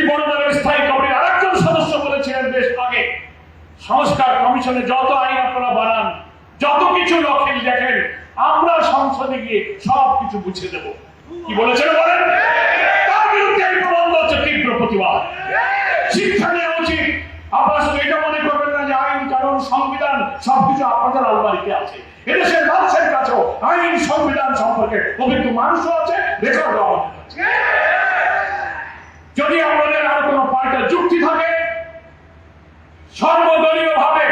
একটি বড় দলের স্থায়ী কমিটির আরেকজন সদস্য বলেছিলেন বেশ আগে, সংস্কার কমিশনে যত আইন আপনারা বানান, যত কিছু লক্ষিল দেখেন, আমরা সংসদে গিয়ে সবকিছু বুঝিয়ে দেব। কি বলেছেন বলেন? তার বিরুদ্ধে এই প্রবন্ধ হচ্ছে তীব্র প্রতিবাদ। শিক্ষা নেওয়া উচিত। আপনারা শুধু এটা মনে করবেন না যে আইন কানুন সংবিধান সবকিছু আপনাদের আলমারিতে আছে। এদেশের মানুষের কাছেও আইন সংবিধান সম্পর্কে অভিজ্ঞ মানুষও আছে, রেকর্ড আমাদের কাছে। যদি আপনাদের আর কোনো পাল্টা যুক্তি থাকে, সর্বদলীয় ভাবে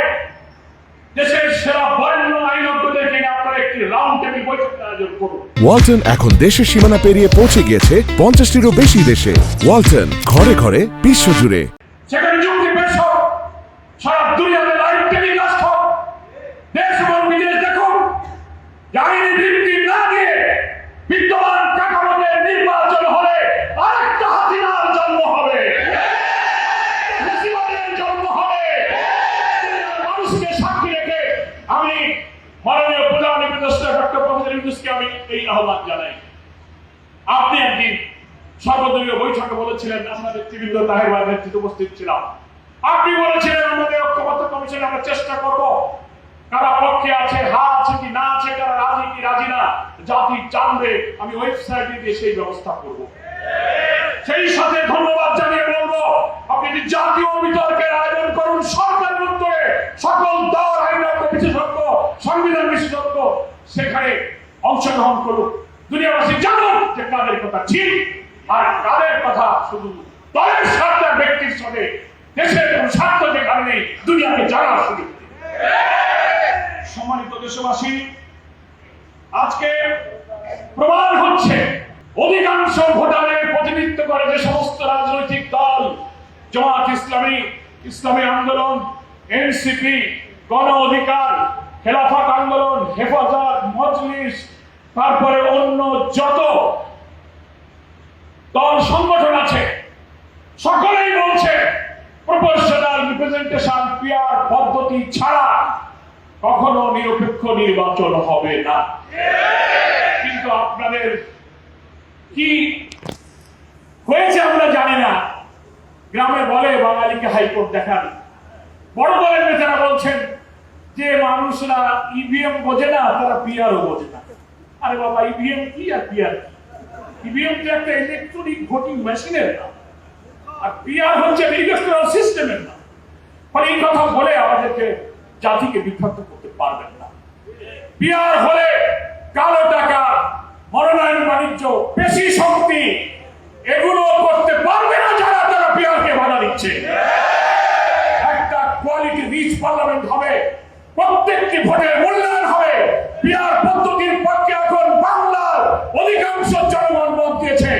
দেশের সেরা বরেণ্য আইনজ্ঞদেরকে নিয়ে আপনারা একটি রাউন্ড টেবিল বৈঠক আয়োজন করুন। ওয়ালটন এখন দেশের সীমানা পেরিয়ে পৌঁছে গিয়েছে 50টিরও বেশি দেশে। ওয়ালটন, ঘরে ঘরে বিশ্বজুড়ে। সেখানে যুক্তি পেশ হোক, সারা দুনিয়াতে লাইভ টেলিকাস্ট হোক, দেশ এবং বিদেশ দেখুন, আইনি ভিত্তি না দিয়ে বিদ্যমান কাঠামোতে নির্বাচন হলে আরেকটা হাসিনার জন্ম হবে, মুসিবতের জন্ম হবে। মানুষকে সাক্ষী রেখে আমি মাননীয় প্রধান উপদেষ্টা ডক্টর প্রফেসর ইউনূসকে আমি এই আহ্বান জানাই। আপনি একদিন সর্বদলীয় বৈঠকে বলেছিলেন, আমরা নেতৃবৃন্দ তাহের ভাইয়ের নেতৃত্বে উপস্থিত ছিলাম, আপনি বলেছিলেন আমাদের ঐক্যবদ্ধ কমিশনে আমরা চেষ্টা করব, কারা পক্ষে আছে, হা আছে কি না আছে, কারা রাজি কি রাজি না, জাতি জানবে, আমি ওয়েবসাইটে দিয়ে সেই ব্যবস্থা করব। সেই সাথে ধন্যবাদ জানিয়ে বলবো, আপনি একটি জাতীয় বিতর্কের আয়োজন করুন, সরকারের উদ্যোগে সকল দল, আইনজ্ঞ, বিশেষজ্ঞ, সংবিধান বিশেষজ্ঞ সেখানে অংশগ্রহণ করুন। দুনিয়াবাসী জানুন যে কাদের কথা ঠিক আর কাদের কথা শুধু দলের স্বার্থ, ব্যক্তির সাথে দেশের কোন স্বার্থ যেখানে নেই, দুনিয়াকে জানার সুযোগ। সম্মানিত দেশবাসী, আজকে প্রমাণ হচ্ছে অধিকাংশ ভোটারের প্রতিনিধিত্ব করে যে সমস্ত রাজনৈতিক দল, জামাত ইসলামী, ইসলামী আন্দোলন, এনসিপি, গণ অধিকার, খেলাফত আন্দোলন, হেফাজত, মজলিস, তারপরে অন্য যত দল সংগঠন আছে, সকলেই বলছে প্রপোর্শনাল রিপ্রেজেন্টেশন পিআর পদ্ধতি ছাড়া কখনো নিরপেক্ষ নির্বাচন হবে না। কিন্তু আপনাদের কি হয়েছে আমরা জানি না। গ্রামে বলে বাঙালিকে হাইকোর্ট দেখান। বড় দলের নেতারা বলছেন যে মানুষরা ইভিএম বোঝে না, তারা পিআরও বোঝে না। আরে বাবা, ইভিএম কি আর পিআর কি? ইভিএম তো একটা ইলেকট্রনিক ভোটিং মেশিনের নাম, আর পিআর হচ্ছে ইলেকট্রাল সিস্টেমের নাম। ফলে এই কথা বলে আমাদেরকে জাতিকে বিভ্রান্ত করতে পারবেন না। পিআর হলে কালো টাকা, মনোনয়ন বাণিজ্য, পেশি শক্তি, এগুলো করতে পারবে না যারা তারা পিআরকে বাধা দিচ্ছে। একটা কোয়ালিটি রিচ পার্লামেন্ট হবে, প্রত্যেকটি ভোটের মূল্যায়ন হবে। পিআর পদ্ধতির পক্ষে এখন বাংলার অধিকাংশ জনগণ মত দিয়েছে।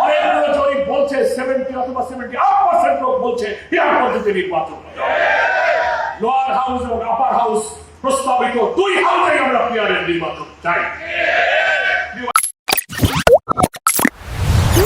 অনেকগুলো জরিপ বলছে 70 অথবা 78% লোক বলছে পিআর পদ্ধতি নির্বাচন। লোয়ার হাউস এবং আপার হাউস প্রস্তাবিত দুই হাউসে আমরা পিআরের নির্বাচন চাই।